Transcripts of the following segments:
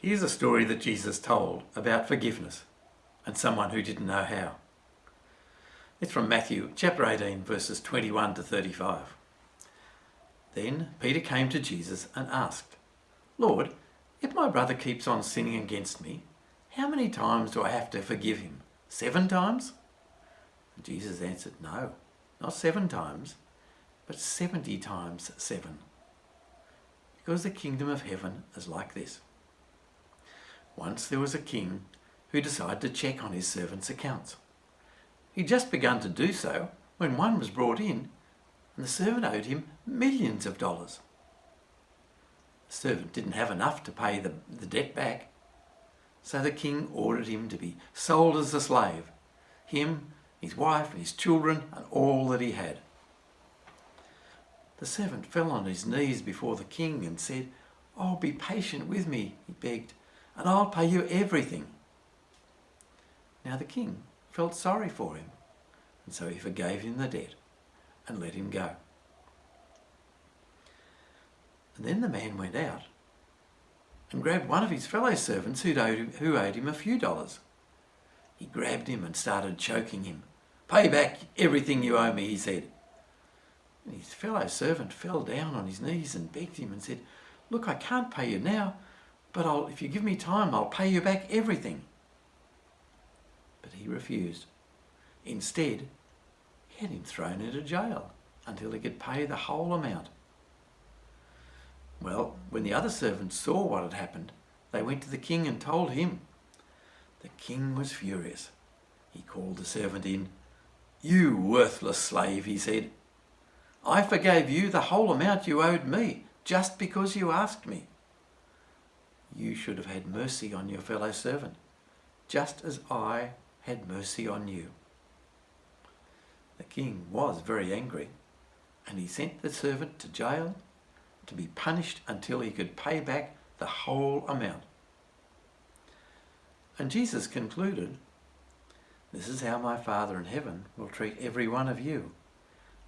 Here's a story that Jesus told about forgiveness and someone who didn't know how. It's from Matthew chapter 18, verses 21 to 35. Then Peter came to Jesus and asked, "Lord, if my brother keeps on sinning against me, how many times do I have to forgive him? 7 times?" And Jesus answered, "No, not 7 times, but 70 times 7. Because the kingdom of heaven is like this. Once there was a king who decided to check on his servants' accounts. He'd just begun to do so when one was brought in, and the servant owed him millions of dollars. The servant didn't have enough to pay the debt back, so the king ordered him to be sold as a slave, him, his wife, his children, and all that he had. The servant fell on his knees before the king and said, "Oh, be patient with me," he begged, "and I'll pay you everything." Now the king felt sorry for him, and so he forgave him the debt and let him go. And then the man went out and grabbed one of his fellow servants who owed him a few dollars. He grabbed him and started choking him. "Pay back everything you owe me," he said. And his fellow servant fell down on his knees and begged him and said, "Look, I can't pay you now, but if you give me time, I'll pay you back everything." But he refused. Instead, he had him thrown into jail until he could pay the whole amount. Well, when the other servants saw what had happened, they went to the king and told him. The king was furious. He called the servant in. "You worthless slave," he said. "I forgave you the whole amount you owed me just because you asked me. You should have had mercy on your fellow servant, just as I had mercy on you." The king was very angry, and he sent the servant to jail to be punished until he could pay back the whole amount. And Jesus concluded, "This is how my Father in heaven will treat every one of you,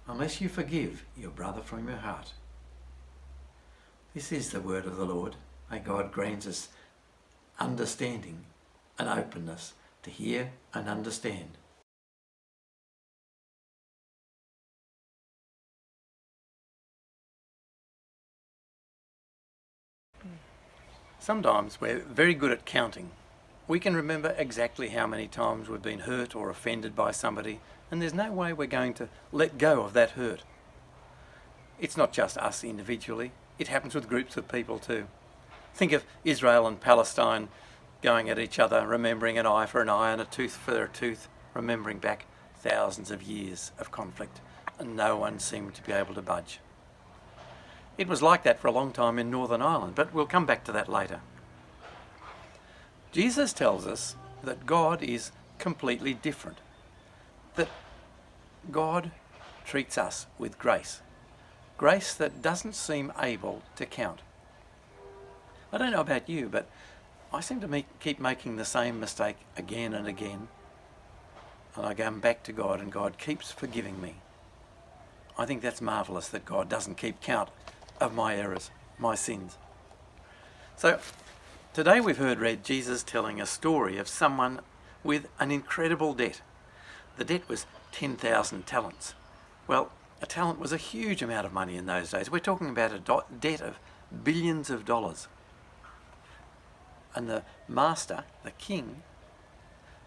unless you forgive your brother from your heart." This is the word of the Lord. May God grant us understanding and openness to hear and understand. Sometimes we're very good at counting. We can remember exactly how many times we've been hurt or offended by somebody, and there's no way we're going to let go of that hurt. It's not just us individually, it happens with groups of people too. Think of Israel and Palestine going at each other, remembering an eye for an eye and a tooth for a tooth, remembering back thousands of years of conflict, and no one seemed to be able to budge. It was like that for a long time in Northern Ireland, but we'll come back to that later. Jesus tells us that God is completely different, that God treats us with grace, grace that doesn't seem able to count. I don't know about you, but I seem to keep making the same mistake again and again, and I come back to God and God keeps forgiving me. I think that's marvellous that God doesn't keep count of my errors, my sins. So today we've read Jesus telling a story of someone with an incredible debt. The debt was 10,000 talents. Well, a talent was a huge amount of money in those days. We're talking about a debt of billions of dollars. And the master, the king,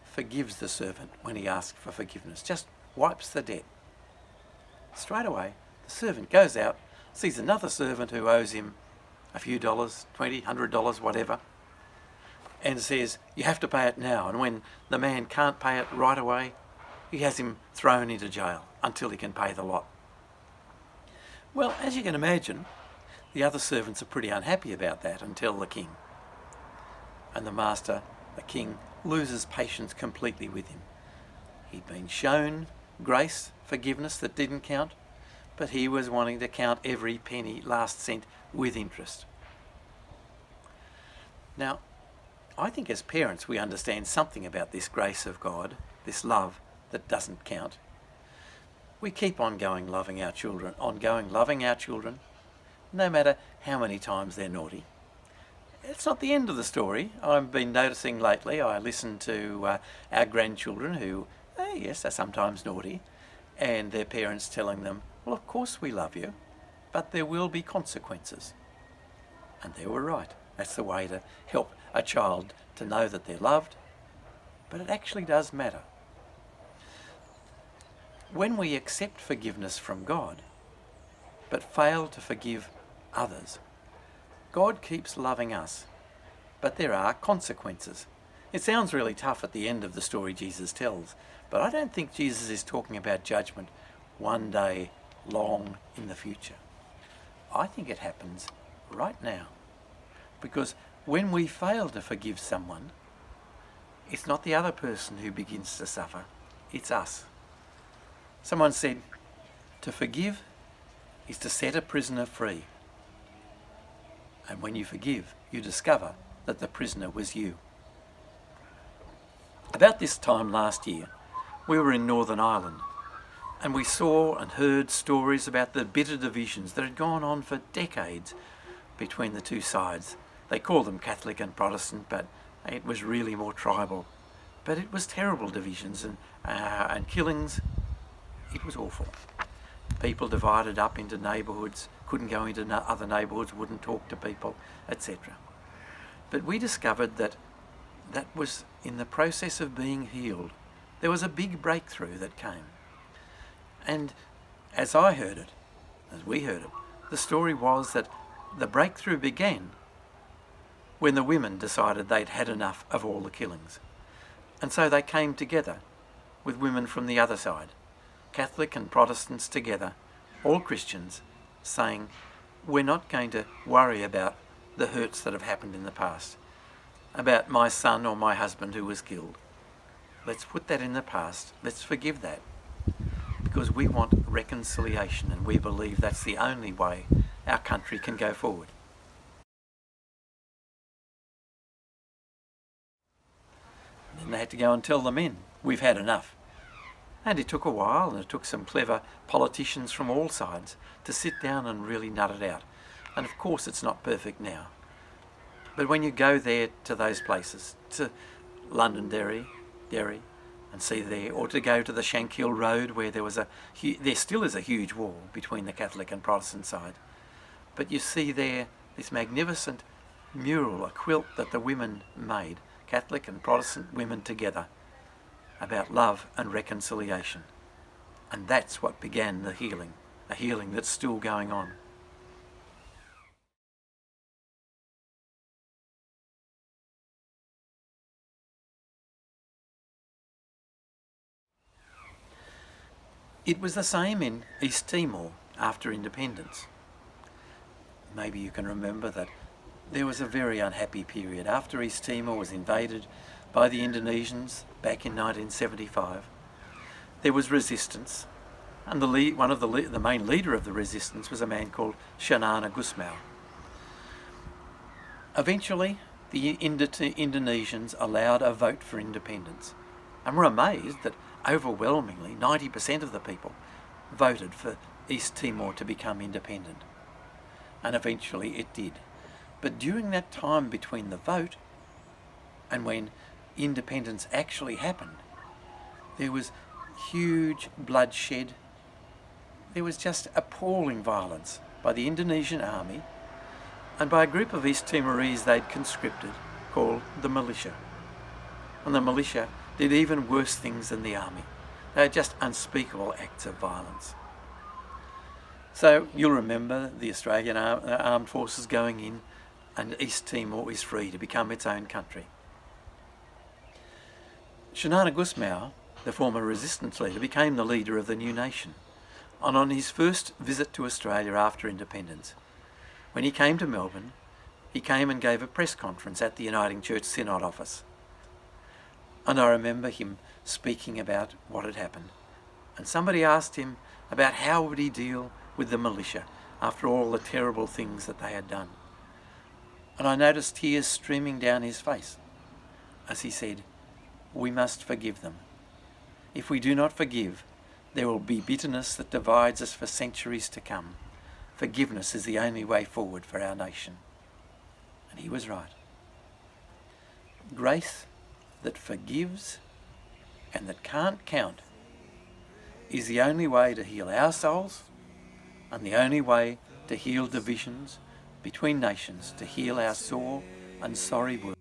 forgives the servant when he asks for forgiveness, just wipes the debt. Straight away, the servant goes out, sees another servant who owes him a few dollars, $20, $100, whatever, and says, "You have to pay it now." And when the man can't pay it right away, he has him thrown into jail until he can pay the lot. Well, as you can imagine, the other servants are pretty unhappy about that until the king. And the master, the king, loses patience completely with him. He'd been shown grace, forgiveness that didn't count, but he was wanting to count every penny, last cent, with interest. Now, I think as parents we understand something about this grace of God, this love that doesn't count. We keep on going loving our children, no matter how many times they're naughty. it's not the end of the story. I've been noticing lately, I listen to our grandchildren who, yes, are sometimes naughty, and their parents telling them, well, of course we love you, but there will be consequences. And they were right. That's the way to help a child to know that they're loved, but it actually does matter. When we accept forgiveness from God, but fail to forgive others, God keeps loving us, but there are consequences. It sounds really tough at the end of the story Jesus tells, but I don't think Jesus is talking about judgment one day long in the future. I think it happens right now. Because when we fail to forgive someone, it's not the other person who begins to suffer, it's us. Someone said, to forgive is to set a prisoner free. And when you forgive, you discover that the prisoner was you. About this time last year, we were in Northern Ireland, and we saw and heard stories about the bitter divisions that had gone on for decades between the two sides. They call them Catholic and Protestant, but it was really more tribal. But it was terrible divisions and killings. It was awful. People divided up into neighbourhoods, couldn't go into other neighbourhoods, wouldn't talk to people, etc. But we discovered that that was in the process of being healed. There was a big breakthrough that came. And as I heard it, as we heard it, the story was that the breakthrough began when the women decided they'd had enough of all the killings. And so they came together with women from the other side, Catholic and Protestants together, all Christians, saying, we're not going to worry about the hurts that have happened in the past, about my son or my husband who was killed. Let's put that in the past. Let's forgive that. Because we want reconciliation, and we believe that's the only way our country can go forward. Then they had to go and tell the men, we've had enough. And it took a while, and it took some clever politicians from all sides to sit down and really nut it out. And of course it's not perfect now. But when you go there to those places, to Londonderry, and see there, or to go to the Shankill Road where there still is a huge wall between the Catholic and Protestant side. But you see there this magnificent mural, a quilt that the women made, Catholic and Protestant women together, about love and reconciliation. And that's what began the healing, a healing that's still going on. It was the same in East Timor after independence. Maybe you can remember that there was a very unhappy period after East Timor was invaded by the Indonesians back in 1975. There was resistance, and the main leader of the resistance was a man called Xanana Gusmao. Eventually, the Indonesians allowed a vote for independence, and were amazed that overwhelmingly 90% of the people voted for East Timor to become independent. And eventually it did. But during that time between the vote and when independence actually happened, there was huge bloodshed. There was just appalling violence by the Indonesian army and by a group of East Timorese they'd conscripted called the militia. And the militia did even worse things than the army. They were just unspeakable acts of violence. So you'll remember the Australian armed forces going in, and East Timor is free to become its own country. Xanana Gusmao, the former resistance leader, became the leader of the new nation. And on his first visit to Australia after independence, when he came to Melbourne, he came and gave a press conference at the Uniting Church Synod office. And I remember him speaking about what had happened. And somebody asked him about how would he deal with the militia after all the terrible things that they had done. And I noticed tears streaming down his face as he said, we must forgive them. If we do not forgive, there will be bitterness that divides us for centuries to come. Forgiveness is the only way forward for our nation. And he was right. Grace that forgives and that can't count is the only way to heal our souls and the only way to heal divisions between nations, to heal our sore and sorry world.